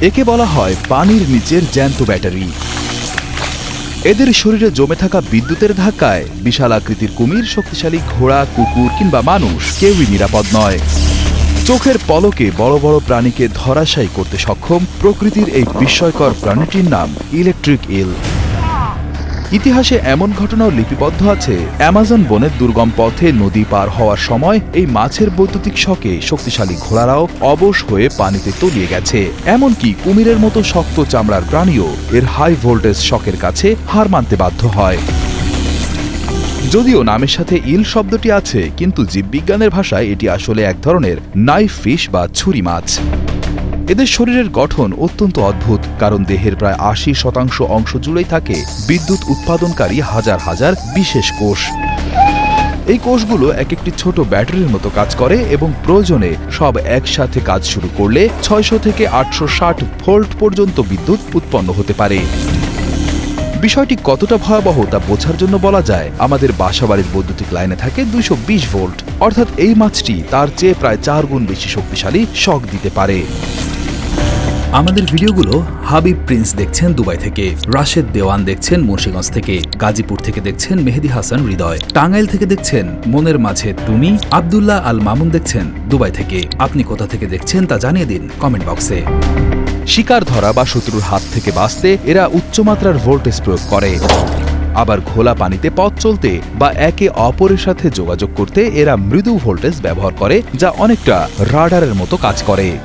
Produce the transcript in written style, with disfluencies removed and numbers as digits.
একে বলা হয় পানির নিচের জ্যান্ত ব্যাটারি। এদের শরীরে জমে থাকা বিদ্যুতের ধাক্কায় বিশাল আকৃতির কুমির, শক্তিশালী ঘোড়া, কুকুর কিংবা মানুষ কেউই নিরাপদ নয়। চোখের পলকে বড় বড় প্রাণীকে ধরাশায়ী করতে সক্ষম প্রকৃতির এই বিস্ময়কর প্রাণীটির নাম ইলেকট্রিক ইল। ইতিহাসে এমন ঘটনাও লিপিবদ্ধ আছে, অ্যামাজন বনের দুর্গম পথে নদী পার হওয়ার সময় এই মাছের বৈদ্যুতিক শকে শক্তিশালী ঘোড়ারাও অবশ হয়ে পানিতে তলিয়ে গেছে। এমনকি কুমিরের মতো শক্ত চামড়ার প্রাণীও এর হাই ভোল্টেজ শকের কাছে হার মানতে বাধ্য হয়। যদিও নামের সাথে ইল শব্দটি আছে, কিন্তু জীববিজ্ঞানের ভাষায় এটি আসলে এক ধরনের নাইফ ফিশ বা ছুরি মাছ। এদের শরীরের গঠন অত্যন্ত অদ্ভুত, কারণ দেহের প্রায় ৮০% অংশ জুড়েই থাকে বিদ্যুৎ উৎপাদনকারী হাজার হাজার বিশেষ কোষ। এই কোষগুলো এক একটি ছোট ব্যাটারির মতো কাজ করে এবং প্রয়োজনে সব একসাথে কাজ শুরু করলে ৬০০ থেকে ৮৬০ ভোল্ট পর্যন্ত বিদ্যুৎ উৎপন্ন হতে পারে। বিষয়টি কতটা ভয়াবহ তা বোঝার জন্য বলা যায়, আমাদের বাসাবাড়ির বৈদ্যুতিক লাইনে থাকে ২২০ ভোল্ট, অর্থাৎ এই মাছটি তার চেয়ে প্রায় ৪ গুণ বেশি শক্তিশালী শক দিতে পারে। আমাদের ভিডিওগুলো হাবিব প্রিন্স দেখছেন দুবাই থেকে, রাশেদ দেওয়ান দেখছেন মুন্সিগঞ্জ থেকে, গাজীপুর থেকে দেখছেন মেহেদি হাসান হৃদয়, টাঙ্গাইল থেকে দেখছেন মনের মাঝে তুমি, আব্দুল্লাহ আল মামুন দেখছেন দুবাই থেকে। আপনি কোথা থেকে দেখছেন তা জানিয়ে দিন কমেন্ট বক্সে। শিকার ধরা বা শত্রুর হাত থেকে বাঁচতে এরা উচ্চমাত্রার ভোল্টেজ প্রয়োগ করে। আবার ঘোলা পানিতে পথ চলতে বা একে অপরের সাথে যোগাযোগ করতে এরা মৃদু ভোল্টেজ ব্যবহার করে, যা অনেকটা রাডারের মতো কাজ করে।